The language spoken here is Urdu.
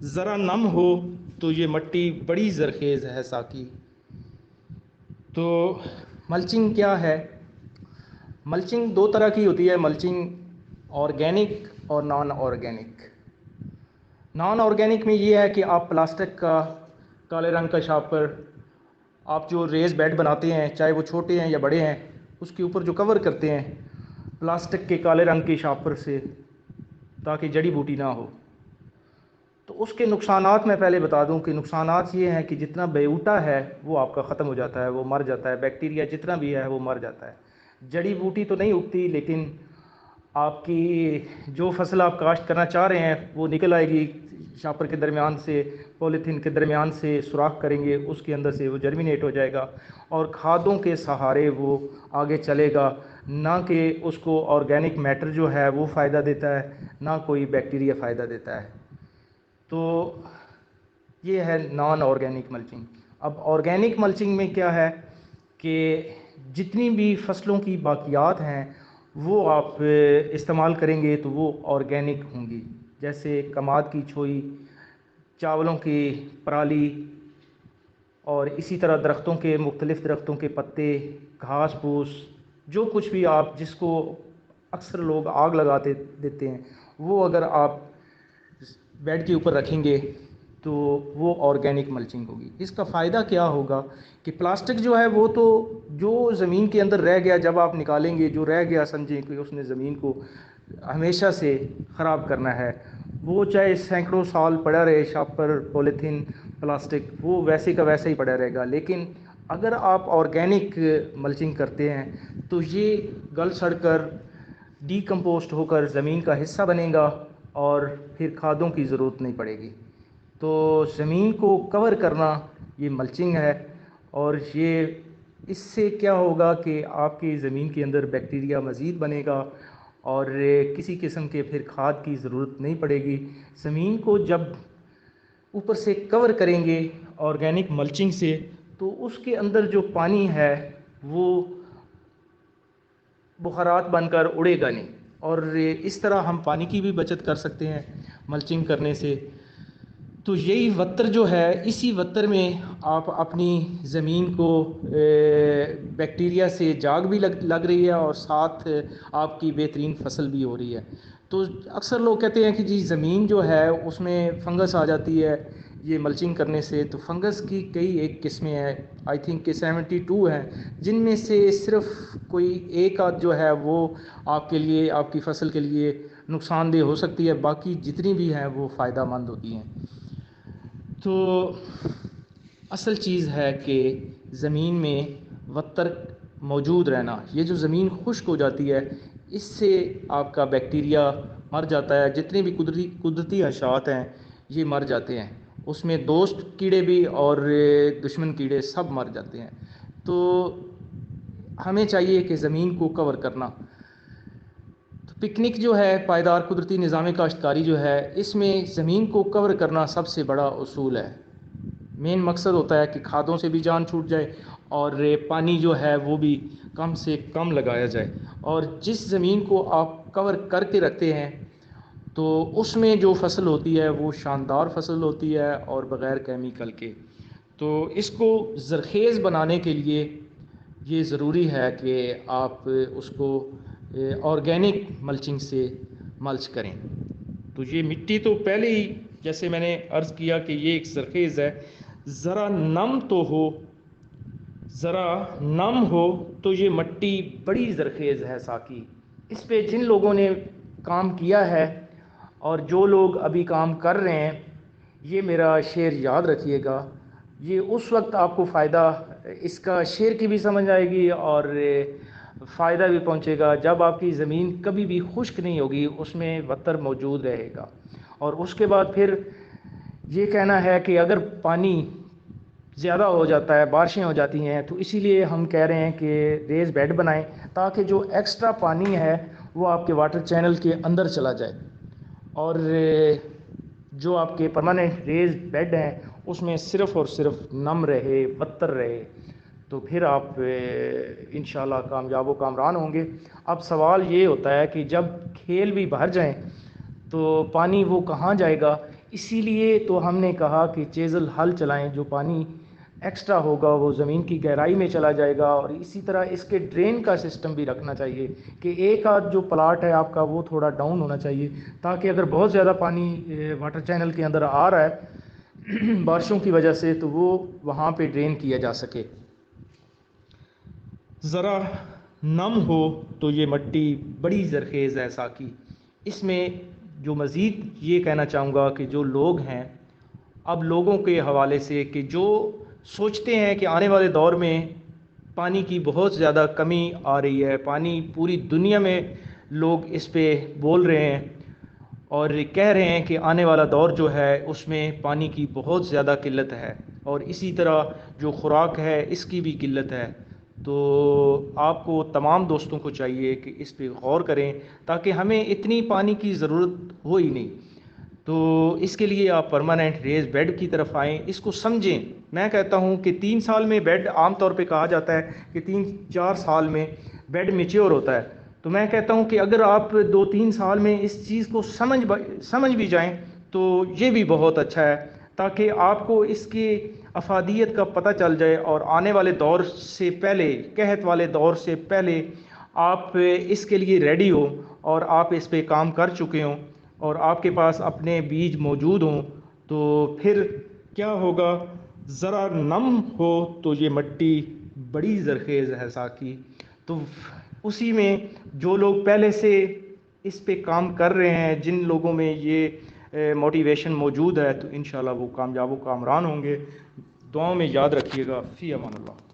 ذرا نم ہو تو یہ مٹی بڑی زرخیز ہے ساقی۔ تو ملچنگ کیا ہے؟ ملچنگ دو طرح کی ہوتی ہے، ملچنگ آرگینک اور نان آرگینک۔ نان آرگینک میں یہ ہے کہ آپ پلاسٹک کا کالے رنگ کا شاپر، آپ جو ریز بیڈ بناتے ہیں چاہے وہ چھوٹے ہیں یا بڑے ہیں، اس کے اوپر جو کور کرتے ہیں پلاسٹک کے کالے رنگ کے شاپر سے تاکہ جڑی بوٹی نہ ہو، تو اس کے نقصانات میں پہلے بتا دوں کہ نقصانات یہ ہیں کہ جتنا بیوٹا ہے وہ آپ کا ختم ہو جاتا ہے، وہ مر جاتا ہے، بیکٹیریا جتنا بھی ہے وہ مر جاتا ہے۔ جڑی بوٹی تو نہیں اگتی، لیکن آپ کی جو فصل آپ کاشت کرنا چاہ رہے ہیں وہ نکل آئے گی، شاپر کے درمیان سے، پولیتھین کے درمیان سے سوراخ کریں گے، اس کے اندر سے وہ جرمینیٹ ہو جائے گا اور کھادوں کے سہارے وہ آگے چلے گا، نہ کہ اس کو آرگینک میٹر جو ہے وہ فائدہ دیتا ہے، نہ کوئی بیکٹیریا فائدہ دیتا ہے۔ تو یہ ہے نان آرگینک ملچنگ۔ اب آرگینک ملچنگ میں کیا ہے کہ جتنی بھی فصلوں کی باقیات ہیں وہ آپ استعمال کریں گے تو وہ آرگینک ہوں گی، جیسے کماد کی چھوئی، چاولوں کی پرالی، اور اسی طرح درختوں کے، مختلف درختوں کے پتے، گھاس پھوس، جو کچھ بھی آپ جس کو اکثر لوگ آگ لگاتے دیتے ہیں، وہ اگر آپ بیڈ کے اوپر رکھیں گے تو وہ آرگینک ملچنگ ہوگی۔ اس کا فائدہ کیا ہوگا کہ پلاسٹک جو ہے وہ تو جو زمین کے اندر رہ گیا، جب آپ نکالیں گے جو رہ گیا سمجھیں کہ اس نے زمین کو ہمیشہ سے خراب کرنا ہے، وہ چاہے سینکڑوں سال پڑا رہے، شاپر، پولیتھین، پلاسٹک، وہ ویسے کا ویسے ہی پڑا رہے گا۔ لیکن اگر آپ آرگینک ملچنگ کرتے ہیں تو یہ گل سڑ کر ڈی کمپوسٹ ہو کر زمین کا حصہ بنے گا اور پھر کھادوں کی ضرورت نہیں پڑے گی۔ تو زمین کو کور کرنا یہ ملچنگ ہے، اور یہ اس سے کیا ہوگا کہ آپ کی زمین کے اندر بیکٹیریا مزید بنے گا اور کسی قسم کے پھر کھاد کی ضرورت نہیں پڑے گی۔ زمین کو جب اوپر سے کور کریں گے آرگینک ملچنگ سے تو اس کے اندر جو پانی ہے وہ بخارات بن کر اڑے گا نہیں، اور اس طرح ہم پانی کی بھی بچت کر سکتے ہیں ملچنگ کرنے سے۔ تو یہی وتر جو ہے، اسی وتر میں آپ اپنی زمین کو بیکٹیریا سے جاگ بھی لگ رہی ہے اور ساتھ آپ کی بہترین فصل بھی ہو رہی ہے۔ تو اکثر لوگ کہتے ہیں کہ جی زمین جو ہے اس میں فنگس آ جاتی ہے یہ ملچنگ کرنے سے، تو فنگس کی کئی ایک قسمیں ہیں، آئی تھنک کہ 72 ہیں، جن میں سے صرف کوئی ایک آدھ جو ہے وہ آپ کے لیے، آپ کی فصل کے لیے نقصان دہ ہو سکتی ہے، باقی جتنی بھی ہیں وہ فائدہ مند ہوتی ہیں۔ تو اصل چیز ہے کہ زمین میں وتر موجود رہنا، یہ جو زمین خشک ہو جاتی ہے اس سے آپ کا بیکٹیریا مر جاتا ہے، جتنے بھی قدرتی حشرات ہیں یہ مر جاتے ہیں، اس میں دوست کیڑے بھی اور دشمن کیڑے سب مر جاتے ہیں۔ تو ہمیں چاہیے کہ زمین کو کور کرنا۔ تو پکنک جو ہے، پائیدار قدرتی نظام کاشتکاری جو ہے، اس میں زمین کو کور کرنا سب سے بڑا اصول ہے۔ مین مقصد ہوتا ہے کہ کھادوں سے بھی جان چھوٹ جائے اور پانی جو ہے وہ بھی کم سے کم لگایا جائے، اور جس زمین کو آپ کور کر کے رکھتے ہیں تو اس میں جو فصل ہوتی ہے وہ شاندار فصل ہوتی ہے اور بغیر کیمیکل کے۔ تو اس کو زرخیز بنانے کے لیے یہ ضروری ہے کہ آپ اس کو آرگینک ملچنگ سے ملچ کریں۔ تو یہ مٹی تو پہلے ہی جیسے میں نے عرض کیا کہ یہ ایک زرخیز ہے، ذرا نم تو ہو، ذرا نم ہو تو یہ مٹی بڑی زرخیز ہے ساقی۔ اس پہ جن لوگوں نے کام کیا ہے اور جو لوگ ابھی کام کر رہے ہیں، یہ میرا شعر یاد رکھیے گا، یہ اس وقت آپ کو فائدہ، اس کا شعر کی بھی سمجھ آئے گی اور فائدہ بھی پہنچے گا جب آپ کی زمین کبھی بھی خشک نہیں ہوگی، اس میں وتر موجود رہے گا۔ اور اس کے بعد پھر یہ کہنا ہے کہ اگر پانی زیادہ ہو جاتا ہے، بارشیں ہو جاتی ہیں، تو اسی لیے ہم کہہ رہے ہیں کہ ریز بیڈ بنائیں تاکہ جو ایکسٹرا پانی ہے وہ آپ کے واٹر چینل کے اندر چلا جائے، اور جو آپ کے پرماننٹ ریز بیڈ ہیں اس میں صرف اور صرف نم رہے، وتر رہے، تو پھر آپ انشاءاللہ کامیاب و کامران ہوں گے۔ اب سوال یہ ہوتا ہے کہ جب کھیل بھی بھر جائیں تو پانی وہ کہاں جائے گا؟ اسی لیے تو ہم نے کہا کہ چیزل ہل چلائیں، جو پانی ایکسٹرا ہوگا وہ زمین کی گہرائی میں چلا جائے گا، اور اسی طرح اس کے ڈرین کا سسٹم بھی رکھنا چاہیے کہ ایک آدھ جو پلاٹ ہے آپ کا وہ تھوڑا ڈاؤن ہونا چاہیے، تاکہ اگر بہت زیادہ پانی واٹر چینل کے اندر آ رہا ہے بارشوں کی وجہ سے، تو وہ وہاں پہ ڈرین کیا جا سکے۔ ذرا نم ہو تو یہ مٹی بڑی زرخیز ہے ساقی۔ اس میں جو مزید یہ کہنا چاہوں گا کہ جو لوگ ہیں، اب لوگوں کے حوالے سے کہ جو سوچتے ہیں کہ آنے والے دور میں پانی کی بہت زیادہ کمی آ رہی ہے، پانی پوری دنیا میں لوگ اس پہ بول رہے ہیں اور کہہ رہے ہیں کہ آنے والا دور جو ہے اس میں پانی کی بہت زیادہ قلت ہے، اور اسی طرح جو خوراک ہے اس کی بھی قلت ہے۔ تو آپ کو تمام دوستوں کو چاہیے کہ اس پہ غور کریں، تاکہ ہمیں اتنی پانی کی ضرورت ہو ہی نہیں۔ تو اس کے لیے آپ پرماننٹ ریز بیڈ کی طرف آئیں، اس کو سمجھیں۔ میں کہتا ہوں کہ 3 سال میں بیڈ، عام طور پہ کہا جاتا ہے کہ 3-4 سال میں بیڈ میچور ہوتا ہے، تو میں کہتا ہوں کہ اگر آپ 2-3 سال میں اس چیز کو سمجھ بھی جائیں تو یہ بھی بہت اچھا ہے، تاکہ آپ کو اس کی افادیت کا پتہ چل جائے، اور آنے والے دور سے پہلے، قحط والے دور سے پہلے آپ اس کے لیے ریڈی ہو، اور آپ اس پہ کام کر چکے ہوں، اور آپ کے پاس اپنے بیج موجود ہوں۔ تو پھر کیا ہوگا؟ ذرا نم ہو تو یہ مٹی بڑی زرخیز ہے ساقی۔ تو اسی میں جو لوگ پہلے سے اس پہ کام کر رہے ہیں، جن لوگوں میں یہ موٹیویشن موجود ہے، تو انشاءاللہ وہ کامیاب و کامران ہوں گے۔ دعاؤں میں یاد رکھیے گا۔ فی امان اللہ۔